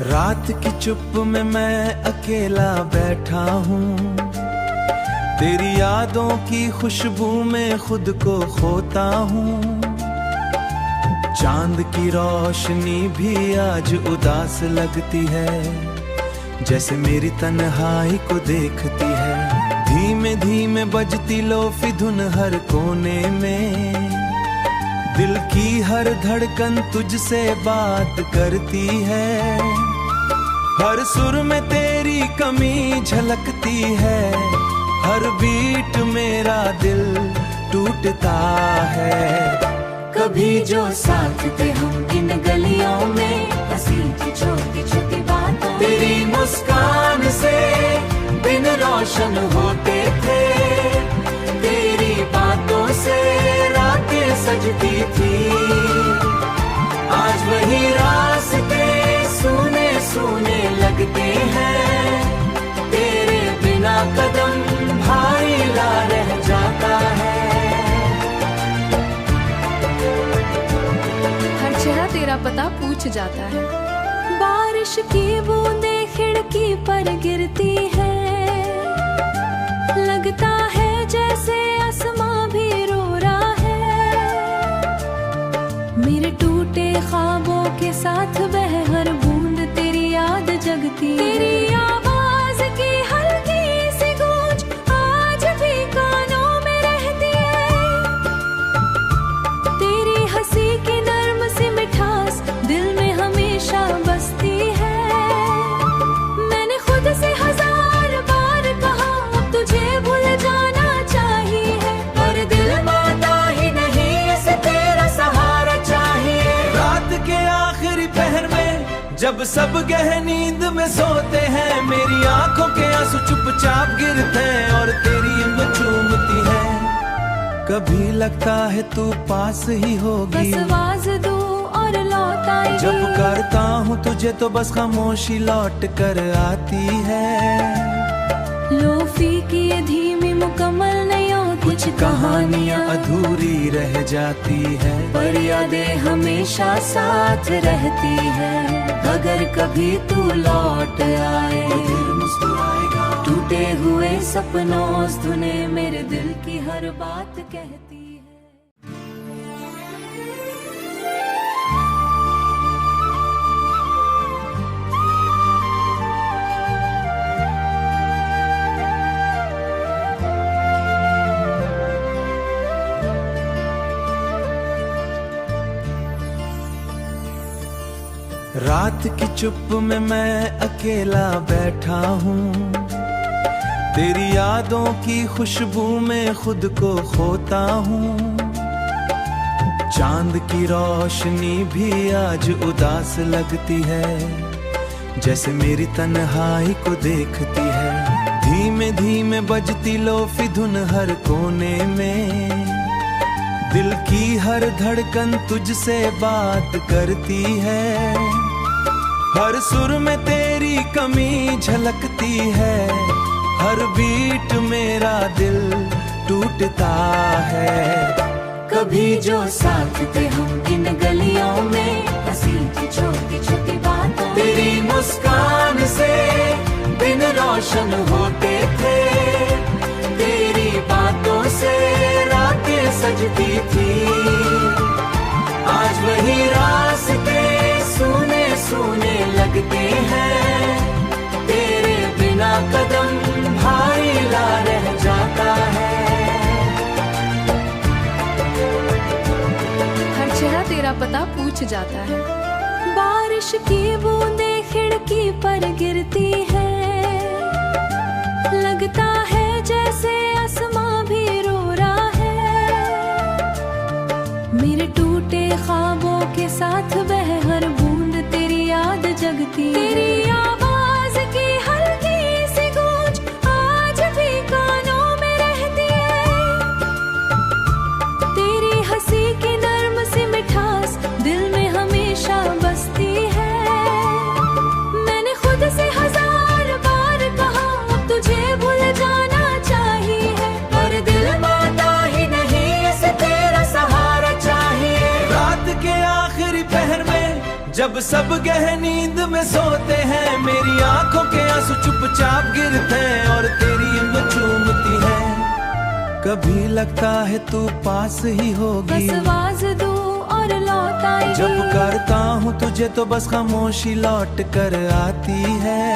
रात की चुप में मैं अकेला बैठा हूँ, तेरी यादों की खुशबू में खुद को खोता हूँ। चांद की रोशनी भी आज उदास लगती है, जैसे मेरी तन्हाई को देखती है। धीमे धीमे बजती लोफी धुन हर कोने में, दिल की हर धड़कन तुझसे बात करती है। हर सुर में तेरी कमी झलकती है, हर बीट मेरा दिल टूटता है। कभी जो साथ थे हम इन गलियों में, हंसी थी छोटी छोटी बातों, तेरी मुस्कान से दिन रोशन होते थे। तेरी बातों से रातें सजती थी, आज वही रास्ते सूने सूने लगते हैं। तेरे बिना कदम भारी ला रह जाता है। हर चेहरा तेरा पता पूछ जाता है। बारिश की बूंदें खिड़की पर गिरती है, लगता है जैसे आसमां भी रो रहा है। मेरे टूटे ख्वाबों के साथ बह हर बूंद तेरी याद जगती। तेरी आवाज की हल्की सी गूंज आज भी कानों में रहती है। तेरी हंसी की नर्म सी मिठास दिल में हमेशा बसती है। मैंने खुद से हजार बार कहा अब तुझे भूल जाना चाहिए, पर दिल मानता ही नहीं, इसे तेरा सहारा चाहिए। रात के आखिरी पहर में जब सब गहन नींद में सोते हैं, मेरी आंखों के आंसू चुपचाप गिरते हैं और तेरी हिम्मत चूमती है। कभी लगता है तू पास ही होगी, बस आवाज दूं और लौट आएगी। जब करता हूँ तुझे तो बस खामोशी लौट कर आती है। लोफी की ये धीमी मुकम्मल नहीं होती, कुछ कहानियाँ अधूरी रह जाती है, पर यादें हमेशा साथ रहती है। अगर कभी तू लौट आए, दिल मुस्कुराएगा। टूटे हुए सपनों तूने मेरे दिल की हर बात कहती है। रात की चुप में मैं अकेला बैठा हूँ, तेरी यादों की खुशबू में खुद को खोता हूँ। चांद की रोशनी भी आज उदास लगती है, जैसे मेरी तन्हाई को देखती है। धीमे धीमे बजती लोफी धुन हर कोने में, दिल की हर धड़कन तुझसे बात करती है। हर सुर में तेरी कमी झलकती है, हर बीट मेरा दिल टूटता है। कभी जो साथ थे हम इन गलियों में, हंसी थी छोटी छोटी बातों, तेरी मुस्कान से दिन रोशन होते थे। तेरी बातों से रातें सजती थी, आज वही रास्ते सूने सूने लगते हैं। तेरे बिना कदम भारी ला रह जाता है। हर चेहरा तेरा पता पूछ जाता है। बारिश की बूंदें खिड़की पर गिरती है, लगता है जैसे आसमां भी रो रहा है। मेरे टूटे ख्वाबों के साथ बह हर बूंद तेरी याद जगती। तेरी आवाज की हल्की सी गूंज आज भी कानों में रहती है। तेरी हंसी की नर्म सी मिठास दिल में हमेशा बसती है। मैंने खुद से हजार बार कहा अब तुझे भूल जाना चाहिए, पर दिल मानता ही नहीं, इसे तेरा सहारा चाहिए। रात के आखिरी पहर में जब सब गहन नींद में सोते हैं, मेरी आंखों के आंसू चुपचाप गिरते हैं और तेरी यूं चूमती है। कभी लगता है तू पास ही होगी, बस आवाज दूं और लौट आएगी। जब करता हूँ तुझे तो बस खामोशी लौट कर आती है।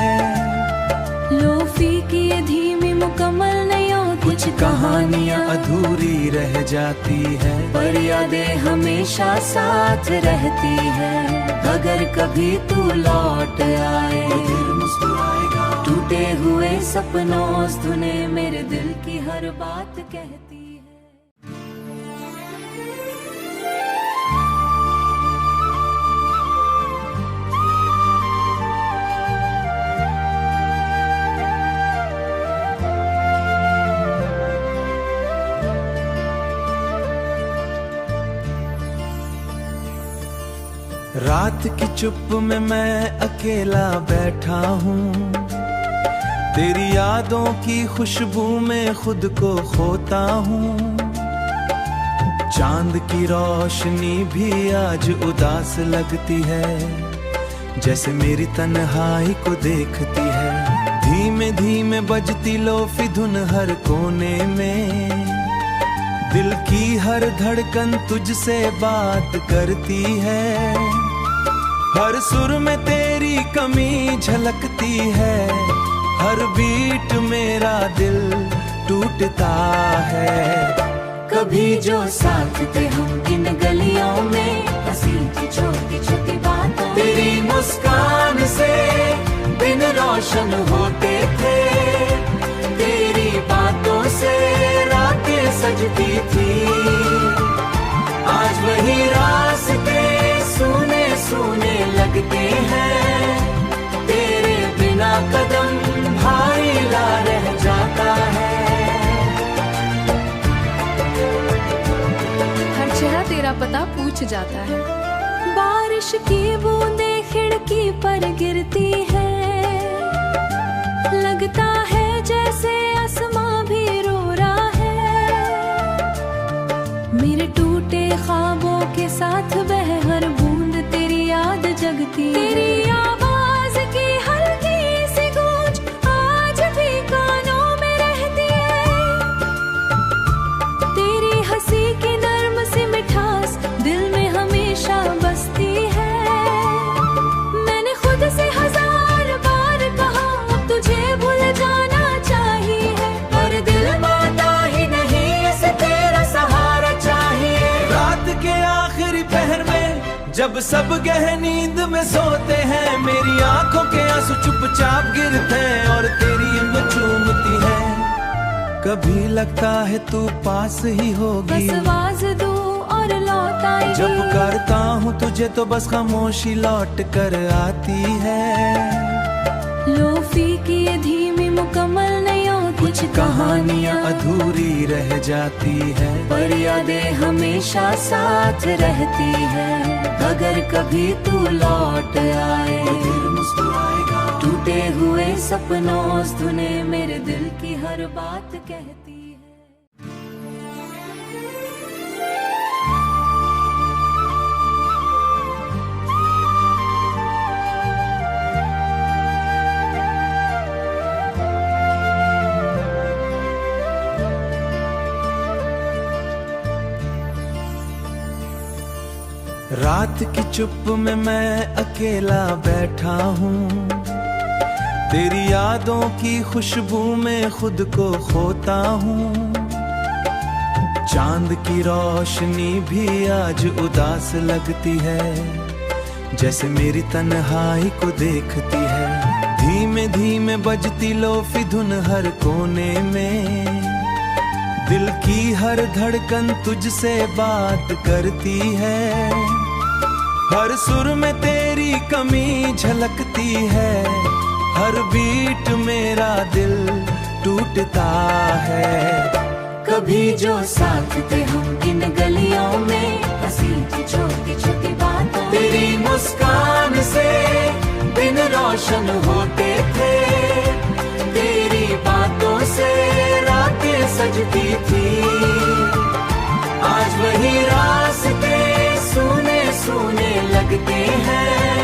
लोफी की ये धीमी मुकम्मल नहीं होती, कुछ कहानियाँ अधूरी रह जाती है, पर यादें हमेशा साथ रहती है। अगर कभी तू लौट आए तो दिल मुस्कुराएगा। टूटे हुए सपनों से तूने मेरे दिल की हर बात कहती है। रात की चुप में मैं अकेला बैठा हूँ, तेरी यादों की खुशबू में खुद को खोता हूँ। चांद की रोशनी भी आज उदास लगती है, जैसे मेरी तन्हाई को देखती है। धीमे धीमे बजती लोफी धुन हर कोने में, दिल की हर धड़कन तुझसे बात करती है। हर सुर में तेरी कमी झलकती है, हर बीट मेरा दिल टूटता है। कभी जो साथ थे हम इन गलियों में, हंसी की छोटी छोटी बातों, तेरी मुस्कान से दिन रोशन होते थे, तेरी बातों से रातें सजती थी। आज वही रास्ते सूने सूने लगते हैं, तेरे बिना कदम भारी ला रह जाता है। हर चेहरा तेरा पता पूछ जाता है। बारिश की बूंदें खिड़की पर गिरती है, लगता है जैसे आसमां भी रो रहा है। मेरे टूटे ख्वाबों के साथ बह हर बूंद तेरी याद जगती, तेरी आवाज की हल्की सी गूंज आज भी कानों में रहती है। तेरी हंसी की नर्म सी मिठास दिल में हमेशा बसती है। मैंने खुद से हजार बार कहा अब तुझे भूल जाना चाहिए, पर दिल मानता ही नहीं, इसे तेरा सहारा चाहिए। रात के आखिरी पहर में जब सब गहन नींद में सोते हैं, मेरी आंखों के आंसू चुपचाप गिरते हैं और तेरी यूं चूमती है। कभी लगता है तू पास ही होगी, बस आवाज दूं और लौट आएगी। जब करता हूँ तुझे तो बस खामोशी लौट कर आती है। लोफी की ये धीमी मुकम्मल नहीं होती, कुछ कहानियाँ अधूरी रह जाती है, पर यादें हमेशा साथ रहती है। अगर कभी तू लौट आए तो दिल मुस्कुराएगा। टूटे हुए सपनों से तूने मेरे दिल की हर बात कहती है। रात की चुप में मैं अकेला बैठा हूँ, तेरी यादों की खुशबू में खुद को खोता हूँ। चांद की रोशनी भी आज उदास लगती है, जैसे मेरी तन्हाई को देखती है। धीमे धीमे बजती लोफी धुन हर कोने में, दिल की हर धड़कन तुझसे बात करती है। हर सुर में तेरी कमी झलकती है, हर बीट मेरा दिल टूटता है। कभी जो साथ थे हम इन गलियों में, हंसी की छोटी छोटी बातों, तेरी मुस्कान से दिन रोशन होते थे, तेरी बातों से रातें सजती थी। आज वही रास्ते सूने सूने लगते हैं,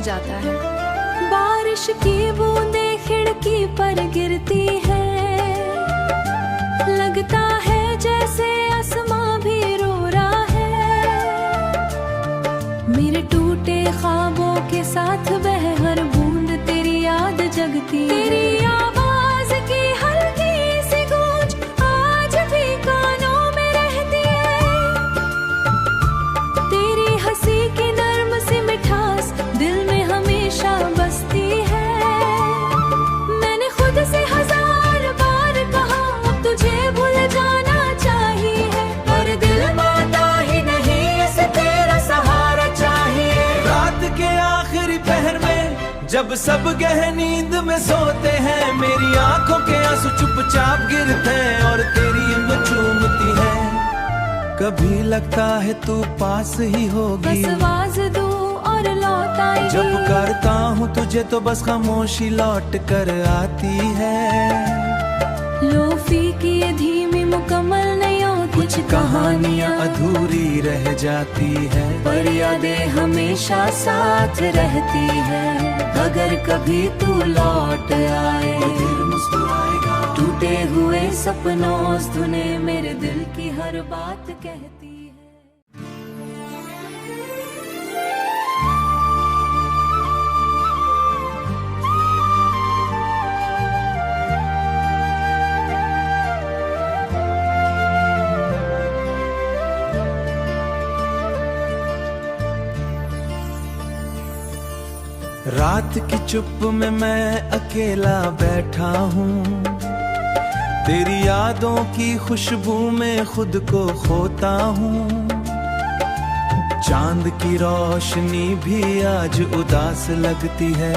जाता है। बारिश की बूंदें खिड़की पर गिरती है, लगता है जैसे आसमां भी रो रहा है। मेरे टूटे ख्वाबों के साथ बह हर बूंद तेरी याद जगती, तेरी आवाज की हल्की सी गूंज आज भी कानों में रहती है। तेरी हंसी की नर्म सी मिठास दिल में हमेशा बसती है। मैंने खुद से हजार बार कहा अब तुझे भूल जाना चाहिए, पर दिल मानता ही नहीं, इसे तेरा सहारा चाहिए। रात के आखिरी पहर में जब सब गहन नींद में सोते हैं, मेरी आंखों के आंसू चुपचाप गिरते हैं और तेरी ऊँगें चूमती है। कभी लगता है तू पास ही होगी, बस आवाज दूं और लौट आएगी। जब करता हूँ तुझे तो बस खामोशी लौट कर आती है। लोफी की ये धीमी मुकम्मल नहीं होती, कुछ कहानियाँ अधूरी रह जाती है, पर यादें हमेशा साथ रहती है। अगर कभी तू लौट आए दिल मुस्कुराएगा। टूटे हुए सपनों से तूने मेरे दिल की हर बात कहती है। रात की चुप में मैं अकेला बैठा हूँ, तेरी यादों की खुशबू में खुद को खोता हूँ। चांद की रोशनी भी आज उदास लगती है,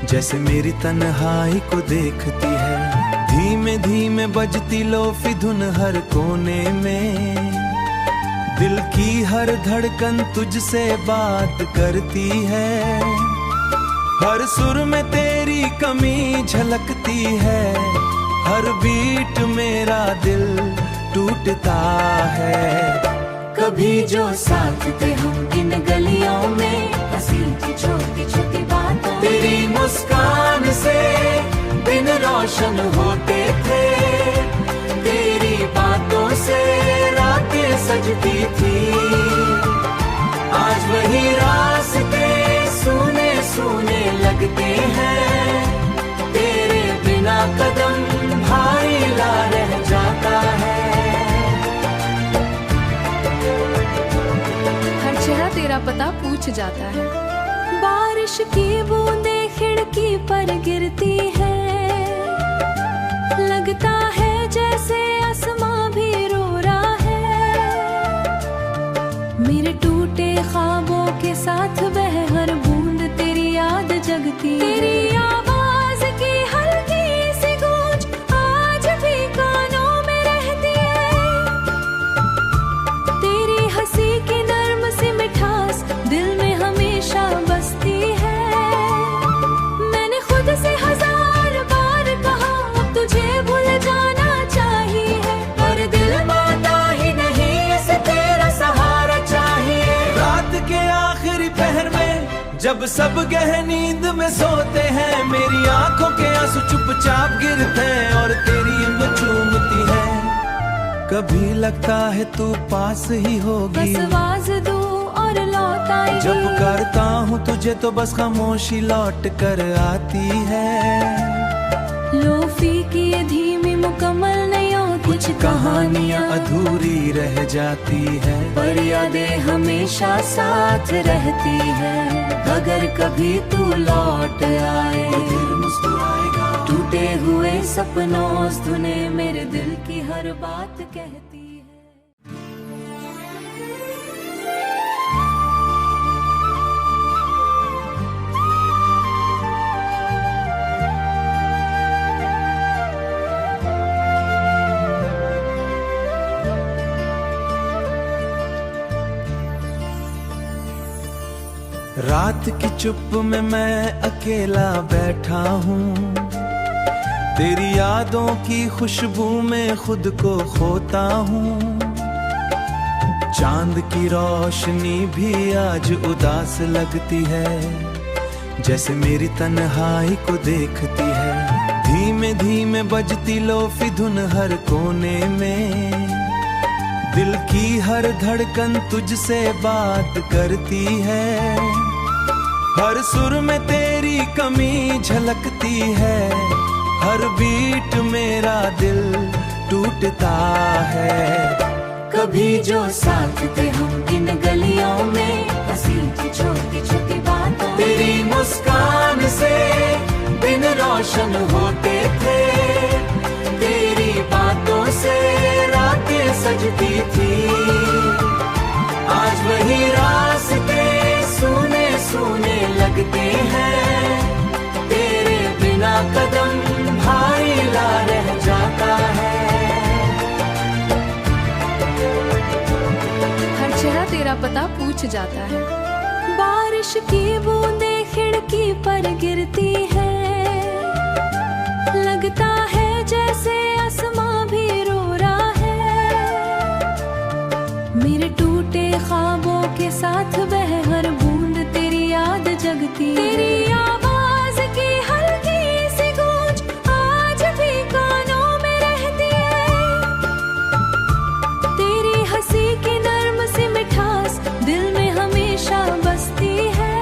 जैसे मेरी तन्हाई को देखती है। धीमे धीमे बजती लोफी धुन हर कोने में, दिल की हर धड़कन तुझसे बात करती है। हर सुर में तेरी कमी झलकती है, हर बीट मेरा दिल टूटता है। कभी जो साथ थे हम इन गलियों में, हंसी की छोटी छोटी बातों, तेरी मुस्कान से दिन रोशन होते थे, तेरी बातों से रातें सजती थी। आज वही रास्ते सूने सूने लगते हैं, तेरे बिना कदम भारी ला रह जाता है। हर चेहरा तेरा पता पूछ जाता है। बारिश की बूंदें खिड़की पर गिरती है, लगता है जैसे आसमां भी रो रहा है। मेरे टूटे ख्वाबों के साथ बह हर बूंद तेरी याद जगती, तेरी आवाज की हल्की सी गूंज आज भी कानों में रहती है। तेरी हंसी की नर्म सी मिठास दिल में हमेशा बसती है। मैंने खुद से हजार बार कहा अब तुझे भूल जाना चाहिए, पर दिल मानता ही नहीं, इसे तेरा सहारा चाहिए। रात के आखिरी पहर में जब सब गहन नींद में सोते हैं, मेरी आंखों के आंसू चुपचाप गिरते हैं और तेरी ऊँगें चूमती है। कभी लगता है तू पास ही होगी, बस आवाज दूं और लौट आएगी। जब करता हूँ तुझे तो बस खामोशी लौट कर आती है। लोफी की ये धीमी मुकम्मल नहीं होती, कुछ कहानियाँ अधूरी रह जाती है, पर यादें हमेशा साथ रहती है। अगर कभी तू लौट आए दिल मुस्कुराएगा। टूटे हुए सपनों से तूने मेरे दिल की हर बात कहती है। रात की चुप में मैं अकेला बैठा हूँ, तेरी यादों की खुशबू में खुद को खोता हूँ। चांद की रोशनी भी आज उदास लगती है, जैसे मेरी तन्हाई को देखती है। धीमे धीमे बजती लोफी धुन हर कोने में, दिल की हर धड़कन तुझसे बात करती है। हर सुर में तेरी कमी झलकती है, हर बीट मेरा दिल टूटता है। कभी जो साथ थे हम इन गलियों में, हंसी थी छोटी छोटी बातों, तेरी मुस्कान से दिन रोशन होते थे। तेरी बातों से रातें सजती थी। आज वही रास्ते सूने सूने लगते हैं, तेरे बिना कदम भारी ला रह जाता है। हर चेहरा तेरा पता पूछ जाता है। बारिश की बूंदें खिड़की पर गिरती है, लगता है जैसे आसमां भी रो रहा है। मेरे टूटे ख्वाबों के साथ बह हर बूंद तेरी याद जगती, तेरी आवाज की हल्की सी गूंज आज भी कानों में रहती है। तेरी हंसी की नर्म सी मिठास दिल में हमेशा बसती है।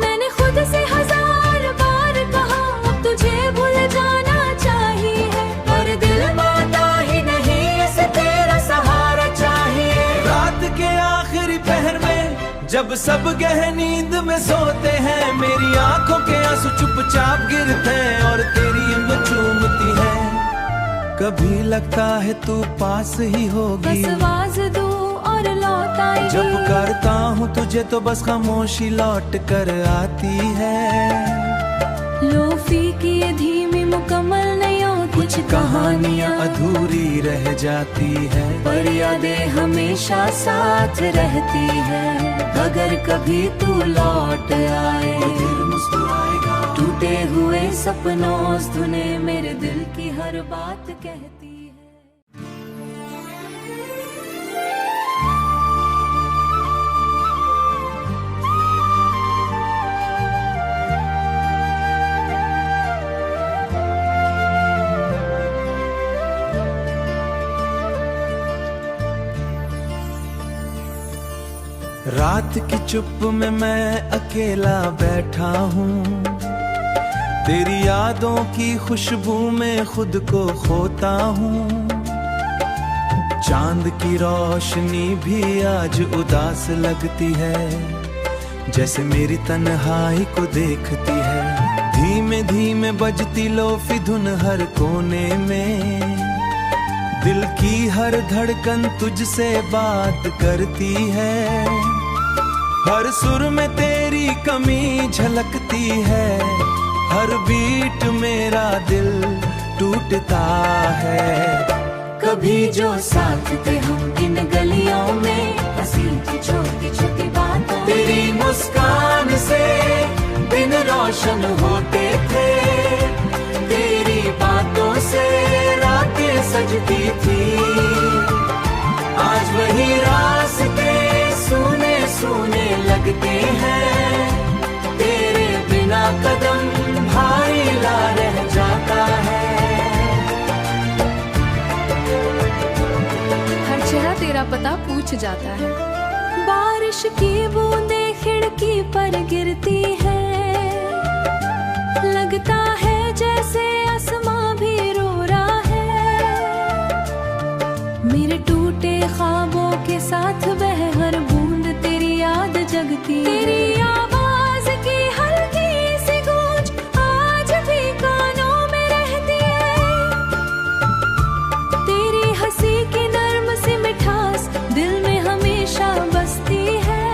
मैंने खुद से हजार बार कहा अब तुझे भूल जाना चाहिए, पर दिल मानता ही नहीं, इसे तेरा सहारा चाहिए। रात के आखिरी पहर में जब सब गहन नींद में सोते हैं, मेरी आंखों के आंसू चुपचाप गिरते हैं और तेरी ऊँगें चूमती है। कभी लगता है तू पास ही होगी, बस आवाज दूं और लौट आएगी। जब करता हूँ तुझे तो बस खामोशी लौट कर आती है। लोफी की ये धीमी मुकम्मल नहीं होती, कुछ कहानियाँ अधूरी रह जाती है, पर यादें हमेशा साथ रहती है। अगर कभी तू लौट आए, दिल मुस्कुराएगा। टूटे हुए सपनों तूने मेरे दिल की हर बात कहती है। रात की चुप में मैं अकेला बैठा हूँ, तेरी यादों की खुशबू में खुद को खोता हूँ। चांद की रोशनी भी आज उदास लगती है, जैसे मेरी तन्हाई को देखती है। धीमे धीमे बजती लोफी धुन हर कोने में, दिल की हर धड़कन तुझसे बात करती है। हर सुर में तेरी कमी झलकती है, हर बीट मेरा दिल टूटता है। कभी जो साथ थे हम इन गलियों में, हंसी थी छोटी छोटी बातों, तेरी मुस्कान से दिन रोशन होते थे। तेरी बातों से रातें सजती थी। आज वही रास्ते सूने सूने लगते हैं, तेरे बिना कदम भारी ला रह जाता है। हर चेहरा तेरा पता पूछ जाता है। बारिश की बूंदें खिड़की पर गिरती है, लगता है जैसे आसमां भी रो रहा है। मेरे टूटे ख्वाबों के साथ बह हर बूंद तेरी याद जगती, तेरी आवाज की हल्की सी गूंज आज भी कानों में रहती है। तेरी हंसी की नर्म सी मिठास दिल में हमेशा बसती है।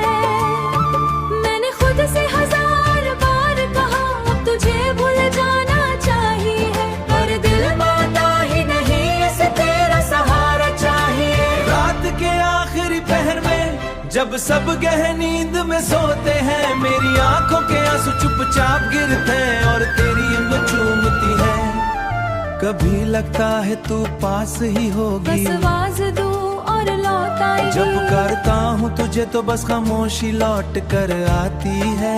मैंने खुद से हजार बार कहा अब तुझे भूल जाना चाहिए, पर दिल मानता ही नहीं, इसे तेरा सहारा चाहिए। रात के आखिरी पहर में जब सब गहन नींद में सोते हैं, मेरी आंखों के आंसू चुपचाप गिरते हैं और तेरी ऊँगें चूमती है। कभी लगता है तू पास ही होगी, बस आवाज दूं और लौट आएगी। जब करता हूँ तुझे तो बस खामोशी लौट कर आती है।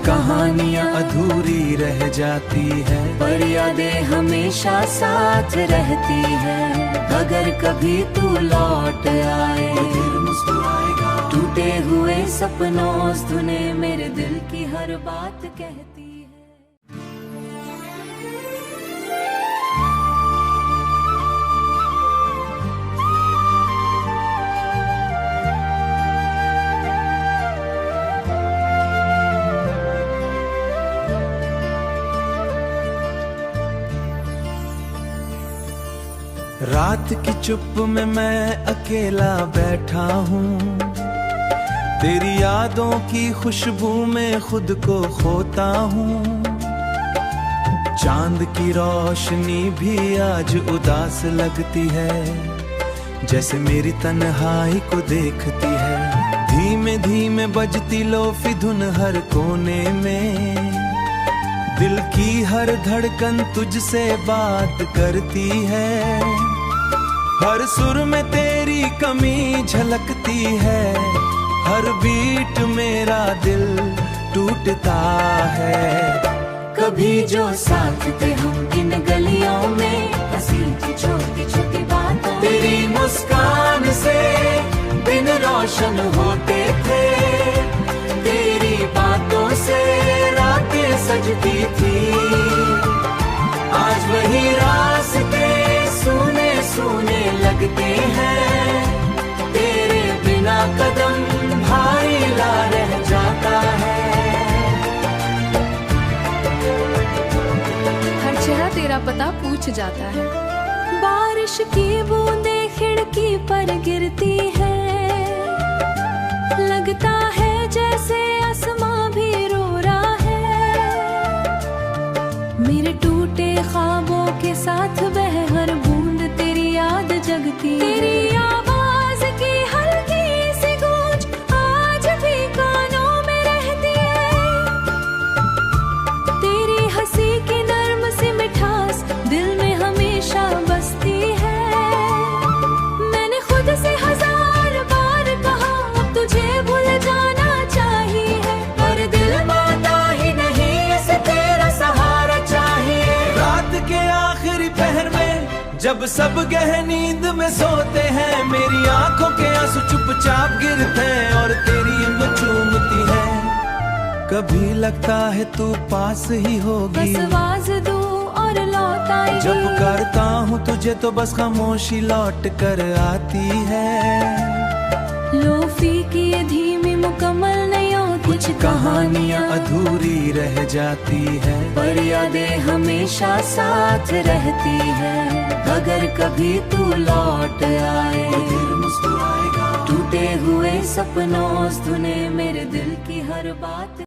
कहानियाँ अधूरी रह जाती है, पर यादें हमेशा साथ रहती है। अगर कभी तू लौट आए तो दिल मुस्कुराएगा। टूटे हुए सपनों से तूने मेरे दिल की हर बात कहती है। रात की चुप में मैं अकेला बैठा हूँ, तेरी यादों की खुशबू में खुद को खोता हूँ। चांद की रोशनी भी आज उदास लगती है, जैसे मेरी तन्हाई को देखती है। धीमे धीमे बजती लोफी धुन हर कोने में, दिल की हर धड़कन तुझसे बात करती है। हर सुर में तेरी कमी झलकती है, हर बीट मेरा दिल टूटता है। कभी जो साथ थे हम इन गलियों में, हंसी थी छोटी छोटी बातों, तेरी मुस्कान से दिन रोशन होते थे। तेरी बातों से रातें सजती थी। आज वही रास्ते सूने सूने लगते हैं, तेरे बिना कदम भारी ला रह जाता है। हर चेहरा तेरा पता पूछ जाता है। बारिश की बूंदें खिड़की पर गिरती है, लगता है जैसे आसमां भी रो रहा है। मेरे टूटे ख्वाबों के साथ बह हर बूंद तेरी याद जगती। तेरी आवाज की हल्की सी गूंज आज भी कानों में रहती है। तेरी हंसी की नर्म सी मिठास दिल में हमेशा बसती है। मैंने खुद से हजार बार कहा अब तुझे भूल जाना चाहिए, पर दिल मानता ही नहीं, ऐसे तेरा सहारा चाहिए। रात के आखिरी पहर में जब सब गहन नींद में सोते हैं, मेरी आंखों के आंसू चुपचाप गिरते हैं और तेरी हिम्मत चूमती है। कभी लगता है तू पास ही होगी, बस आवाज दूं और लौट आएगी। जब करता हूँ तुझे तो बस खामोशी लौट कर आती है। लोफी की ये धीमी मुकम्मल नहीं होती, कुछ कहानियाँ अधूरी रह जाती है, पर यादें हमेशा साथ रहती है। अगर कभी तू लौट आए तो दिल मुस्कुराएगा। टूटे हुए सपनों से तूने मेरे दिल की हर बात